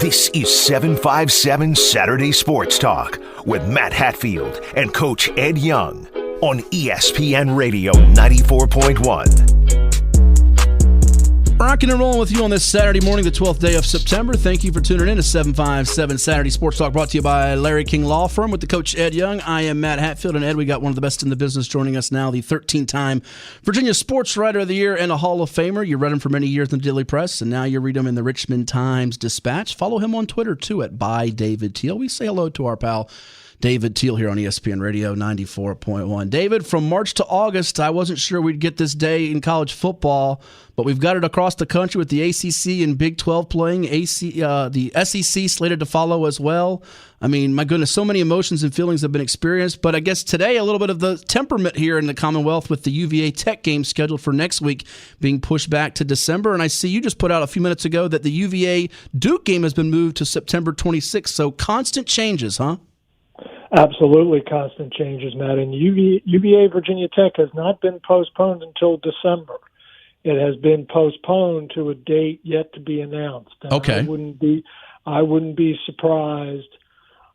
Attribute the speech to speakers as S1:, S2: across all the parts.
S1: This is 757 Saturday Sports Talk with Matt Hatfield and Coach Ed Young on ESPN Radio 94.1.
S2: Rocking and rolling with you on this Saturday morning, the 12th day of September. Thank you for tuning in to 757 Saturday Sports Talk, brought to you by Larry King Law Firm with the Coach Ed Young. I am Matt Hatfield, and Ed, we got one of the best in the business joining us now, the 13-time Virginia Sports Writer of the Year and a Hall of Famer. You read him for many years in the Daily Press, and now you read him in the Richmond Times-Dispatch. Follow him on Twitter, too, at @David Teel. We say hello to our pal David Teel here on ESPN Radio 94.1. David, from March to August, I wasn't sure we'd get this day in college football, but we've got it across the country with the ACC and Big 12 playing, the SEC slated to follow as well. I mean, my goodness, so many emotions and feelings have been experienced, but I guess today a little bit of the temperament here in the Commonwealth with the UVA Tech game scheduled for next week being pushed back to December. And I see you just put out a few minutes ago that the UVA Duke game has been moved to September 26th, so constant changes, huh?
S3: Absolutely constant changes, Matt. And UVA Virginia Tech has not been postponed until December. It has been postponed to a date yet to be announced. And
S2: okay.
S3: I wouldn't be surprised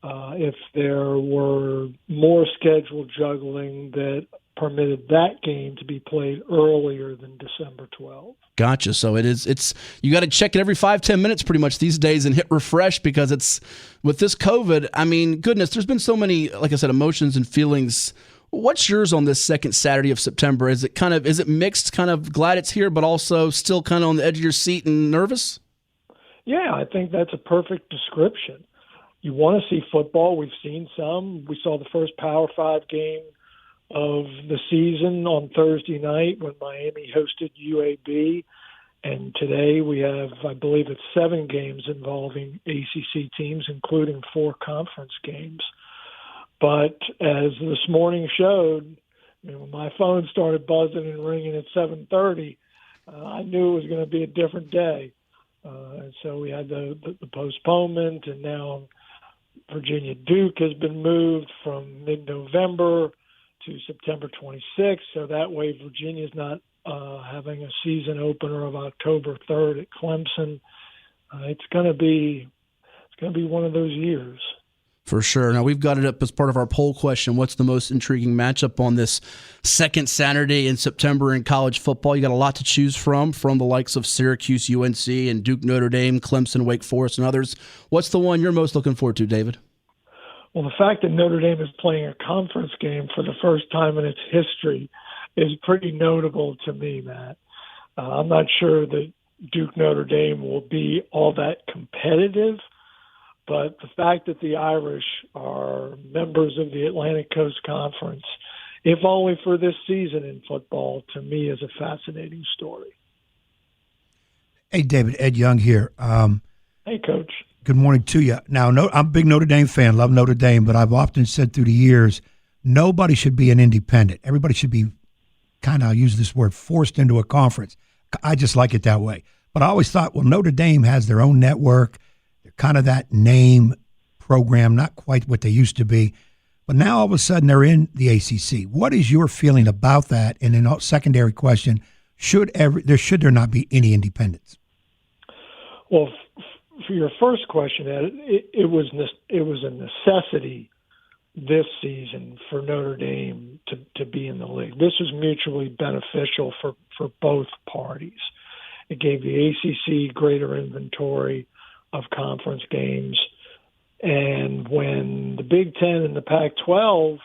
S3: if there were more schedule juggling that permitted that game to be played earlier than December 12th.
S2: Gotcha. So it's you got to check it every 5-10 minutes pretty much these days and hit refresh, because it's with this COVID. I mean, goodness, there's been so many, like I said, emotions and feelings. What's yours on this second Saturday of September? Is it mixed, kind of glad it's here, but also still kind of on the edge of your seat and nervous? Yeah,
S3: I think that's a perfect description. You want to see football. We've seen some. We saw the first Power 5 game of the season on Thursday night when Miami hosted UAB. And today we have, I believe it's 7 games involving ACC teams, including 4 conference games. But as this morning showed, when my phone started buzzing and ringing at 7:30, I knew it was going to be a different day. And so we had the postponement, and now Virginia Duke has been moved from mid-November to September 26th, so that way Virginia's not having a season opener of October 3rd at Clemson. It's going to be one of those years.
S2: For sure. Now, we've got it up as part of our poll question. What's the most intriguing matchup on this second Saturday in September in college football? You got a lot to choose from the likes of Syracuse, UNC, and Duke, Notre Dame, Clemson, Wake Forest, and others. What's the one you're most looking forward to, David?
S3: Well, the fact that Notre Dame is playing a conference game for the first time in its history is pretty notable to me, Matt. I'm not sure that Duke Notre Dame will be all that competitive, but the fact that the Irish are members of the Atlantic Coast Conference, if only for this season in football, to me is a fascinating story.
S4: Hey, David, Ed Young here.
S3: Hey, Coach. Good
S4: morning to you. Now, I'm a big Notre Dame fan, love Notre Dame, but I've often said through the years, nobody should be an independent. Everybody should be kind of, I'll use this word, forced into a conference. I just like it that way. But I always thought, well, Notre Dame has their own network. They're kind of that name program, not quite what they used to be. But now all of a sudden they're in the ACC. What is your feeling about that? And then secondary question, should there not be any independence?
S3: Well, for your first question, Ed, it was a necessity this season for Notre Dame to be in the league. This was mutually beneficial for both parties. It gave the ACC greater inventory of conference games, and when the Big Ten and the Pac-12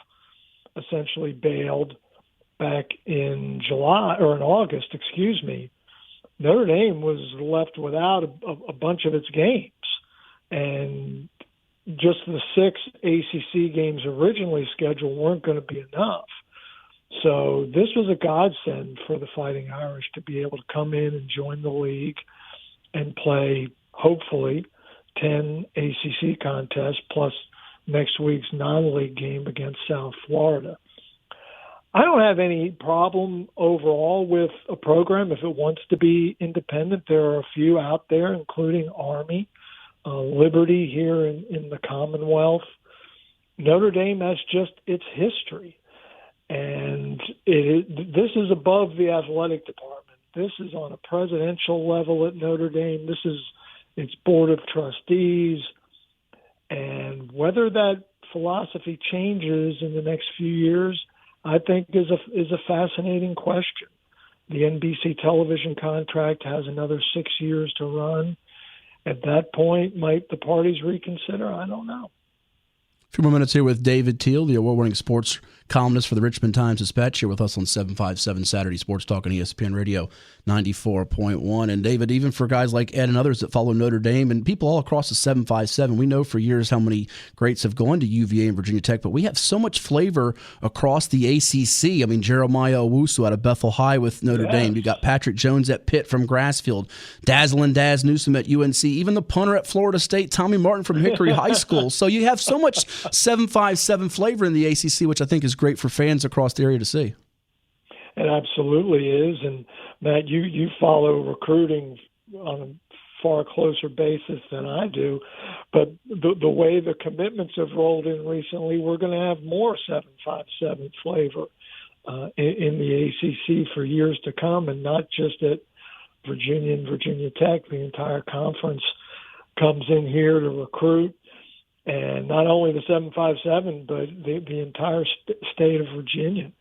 S3: essentially bailed back in August, Notre Dame was left without a bunch of its games. And just the 6 ACC games originally scheduled weren't going to be enough. So this was a godsend for the Fighting Irish to be able to come in and join the league and play, hopefully, 10 ACC contests plus next week's non-league game against South Florida. I don't have any problem overall with a program if it wants to be independent. There are a few out there, including Army, Liberty here in the Commonwealth. Notre Dame, that's just its history. And this is above the athletic department. This is on a presidential level at Notre Dame. This is its board of trustees, and whether that philosophy changes in the next few years, I think is a fascinating question. The NBC television contract has another 6 years to run. At that point, might the parties reconsider? I don't know.
S2: A few more minutes here with David Teel, the award-winning sports columnist for the Richmond Times-Dispatch, here with us on 757 Saturday Sports Talk on ESPN Radio 94.1. And David, even for guys like Ed and others that follow Notre Dame and people all across the 757, we know for years how many greats have gone to UVA and Virginia Tech, but we have so much flavor across the ACC. I mean, Jeremiah Owusu out of Bethel High with Notre Dame. You got Patrick Jones at Pitt from Grassfield, Dazzling Daz Newsome at UNC, even the punter at Florida State, Tommy Martin from Hickory High School. So you have so much 757 flavor in the ACC, which I think is great for fans across the area to see.
S3: It absolutely is. And Matt, you follow recruiting on a far closer basis than I do. But the way the commitments have rolled in recently, we're going to have more 757 flavor in the ACC for years to come, and not just at Virginia and Virginia Tech. The entire conference comes in here to recruit. And not only the 757, but the entire state of Virginia.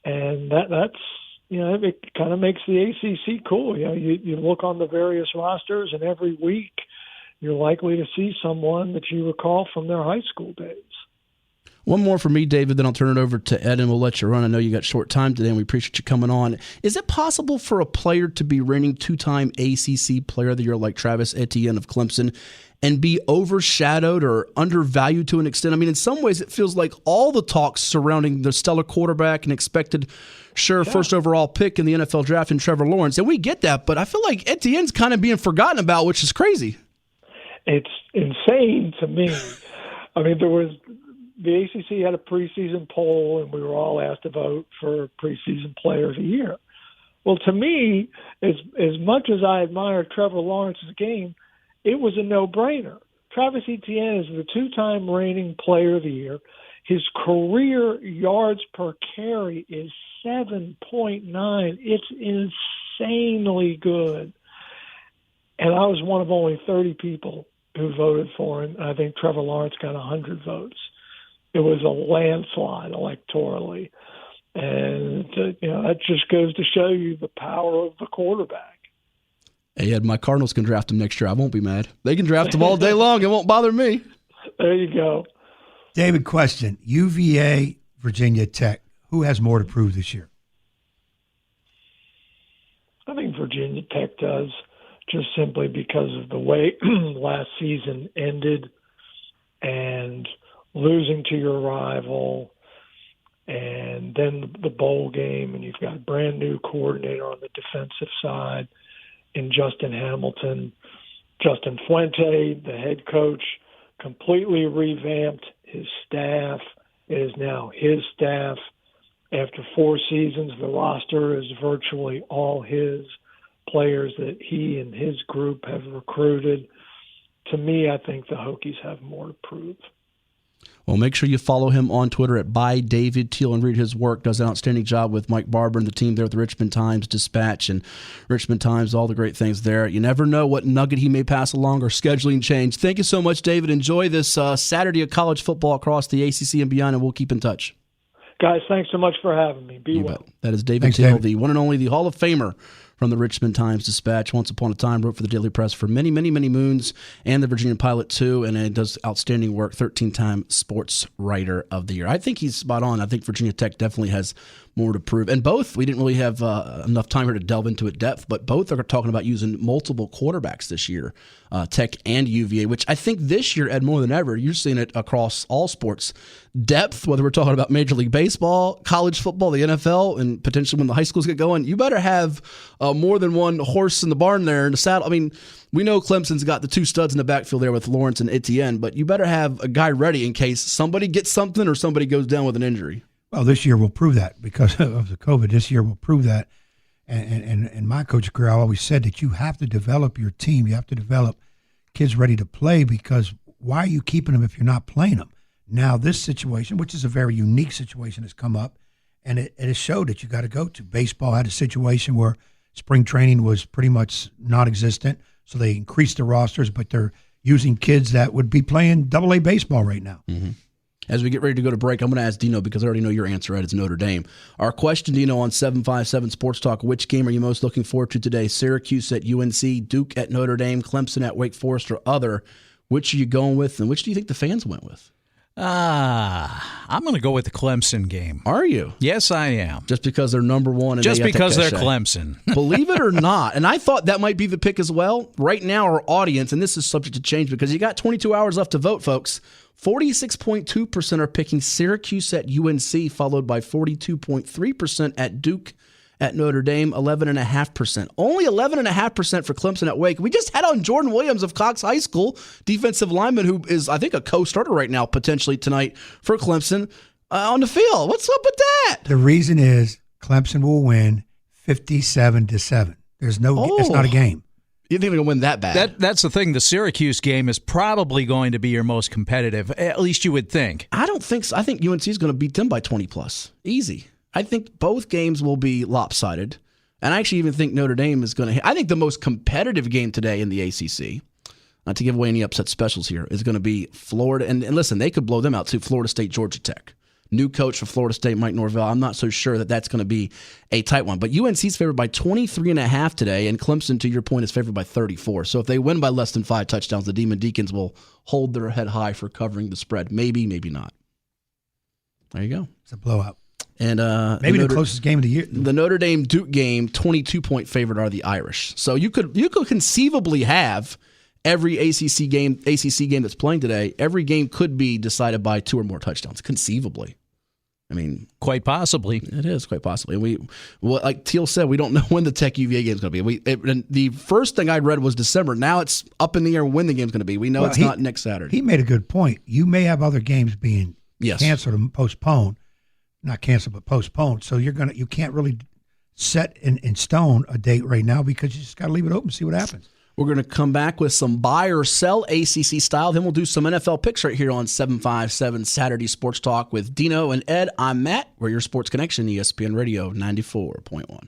S3: And that's, it kind of makes the ACC cool. You look on the various rosters, and every week you're likely to see someone that you recall from their high school days.
S2: One more for me, David, then I'll turn it over to Ed and we'll let you run. I know you got short time today, and we appreciate you coming on. Is it possible for a player to be reigning two-time ACC Player of the Year like Travis Etienne of Clemson and be overshadowed or undervalued to an extent? I mean, in some ways, it feels like all the talks surrounding the stellar quarterback and expected first overall pick in the NFL draft in Trevor Lawrence. And we get that, but I feel like Etienne's kind of being forgotten about, which is crazy.
S3: It's insane to me. I mean, the ACC had a preseason poll, and we were all asked to vote for preseason player of the year. Well, to me, as much as I admire Trevor Lawrence's game, it was a no-brainer. Travis Etienne is the two-time reigning player of the year. His career yards per carry is 7.9. It's insanely good. And I was one of only 30 people who voted for him. I think Trevor Lawrence got 100 votes. It was a landslide electorally. And, that just goes to show you the power of the quarterback.
S2: Hey, Ed, my Cardinals can draft him next year. I won't be mad. They can draft him all day long. It won't bother me.
S3: There you go.
S4: David, question. UVA, Virginia Tech. Who has more to prove this year?
S3: I think Virginia Tech does, just simply because of the way last season ended and losing to your rival, and then the bowl game, and you've got a brand new coordinator on the defensive side in Justin Hamilton. Justin Fuente, the head coach, completely revamped his staff. It is now his staff. After 4 seasons, the roster is virtually all his players that he and his group have recruited. To me, I think the Hokies have more to prove.
S2: Well, make sure you follow him on Twitter at @ByDavidTeel and read his work. Does an outstanding job with Mike Barber and the team there at the Richmond Times-Dispatch and Richmond Times, all the great things there. You never know what nugget he may pass along or scheduling change. Thank you so much, David. Enjoy this Saturday of college football across the ACC and beyond, and we'll keep in touch.
S3: Guys, thanks so much for having me. Be well.
S2: Bet. That is David Teel, the one and only, the Hall of Famer from the Richmond Times-Dispatch. Once upon a time, wrote for the Daily Press for many, many, many moons, and the Virginia Pilot, too, and it does outstanding work, 13-time Sports Writer of the Year. I think he's spot on. I think Virginia Tech definitely has more to prove. And both, we didn't really have enough time here to delve into it depth, but both are talking about using multiple quarterbacks this year, Tech and UVA, which I think this year, Ed, more than ever, you're seeing it across all sports. Depth, whether we're talking about Major League Baseball, college football, the NFL, and potentially when the high schools get going, you better have more than one horse in the barn there in the saddle. I mean, we know Clemson's got the 2 studs in the backfield there with Lawrence and Etienne, but you better have a guy ready in case somebody gets something or somebody goes down with an injury.
S4: Well, this year will prove that because of the COVID. This year will prove that. And in my coaching career, I always said that you have to develop your team. You have to develop kids ready to play, because why are you keeping them if you're not playing them? Now, this situation, which is a very unique situation, has come up, and it has showed that you got to go to. Baseball had a situation where spring training was pretty much non-existent. so they increased the rosters, but they're using kids that would be playing AA baseball right now.
S2: Mm-hmm. As we get ready to go to break, I'm going to ask Dino, because I already know your answer, Ed. It's Notre Dame. Our question, Dino, on 757 Sports Talk, which game are you most looking forward to today? Syracuse at UNC, Duke at Notre Dame, Clemson at Wake Forest, or other? Which are you going with, and which do you think the fans went with?
S5: I'm going to go with the Clemson game.
S2: Are you?
S5: Yes, I am.
S2: Just because they're number one? And
S5: just because they're
S2: cachet.
S5: Clemson.
S2: Believe it or not, and I thought that might be the pick as well. Right now, our audience, and this is subject to change because you got 22 hours left to vote, folks. 46.2% are picking Syracuse at UNC, followed by 42.3% at Duke at Notre Dame, 11.5%. Only 11.5% for Clemson at Wake. We just had on Jordan Williams of Cox High School, defensive lineman, who is, I think, a co-starter right now, potentially tonight for Clemson on the field. What's up with that?
S4: The reason is Clemson will win 57-7. It's not a game.
S2: You think they're going to win that bad?
S5: That's the thing. The Syracuse game is probably going to be your most competitive, at least you would think.
S2: I don't think so. I think UNC is going to beat them by 20+. Easy. I think both games will be lopsided. And I actually even think Notre Dame is going to – I think the most competitive game today in the ACC, not to give away any upset specials here, is going to be Florida. And listen, they could blow them out too, Florida State, Georgia Tech. New coach for Florida State, Mike Norvell. I'm not so sure that that's going to be a tight one. But UNC's favored by 23.5 today, and Clemson, to your point, is favored by 34. So if they win by less than 5 touchdowns, the Demon Deacons will hold their head high for covering the spread. Maybe, maybe not. There you go.
S4: It's a blowout.
S2: And
S4: maybe the closest game of the year.
S2: The Notre Dame Duke game, 22-point favorite are the Irish. So you could conceivably have every ACC game that's playing today. Every game could be decided by 2 or more touchdowns, conceivably. I mean,
S5: quite possibly.
S2: It is quite possibly. Like Teel said, we don't know when the Tech UVA game is going to be. And the first thing I read was December. Now it's up in the air when the game's going to be. We know it's not next Saturday.
S4: He made a good point. You may have other games being canceled and postponed. Not canceled, but postponed. So you can't really set in stone a date right now because you just got to leave it open and see what happens.
S2: We're going to come back with some buy or sell ACC style. Then we'll do some NFL picks right here on 757 Saturday Sports Talk with Dino and Ed. I'm Matt. We're your sports connection, ESPN Radio 94.1.